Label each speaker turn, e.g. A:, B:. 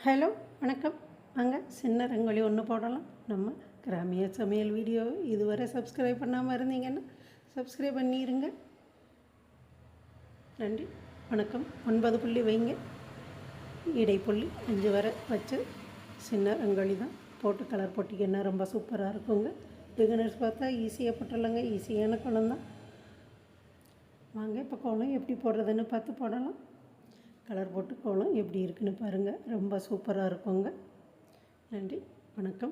A: Hello வணக்கம். வாங்க சின்ன ரங்கோலி ஒன்று போடலாம். நம்ம கிராமிய சமையல் வீடியோ இதுவரை சப்ஸ்கிரைப் பண்ணாமல் இருந்தீங்கன்னா சப்ஸ்கிரைப் பண்ணிடுங்க. நன்றி. வணக்கம். 9 புள்ளி வைங்க, இடைப்புள்ளி 5 வரை வச்சு சின்ன ரங்கோலி தான். போட்டு கலர் போட்டிங்கன்னா ரொம்ப சூப்பராக இருக்குங்க. பிகினர்ஸ் பார்த்தா ஈஸியாக போட்டுடலாங்க. ஈஸியான கோலம் தான். வாங்க இப்போ கோலம் எப்படி போடுறதுன்னு பார்த்து போடலாம். கலர் போட்டு கோலம் எப்படி இருக்குன்னு பாருங்கள். ரொம்ப சூப்பராக இருக்குங்க. நன்றி. வணக்கம்.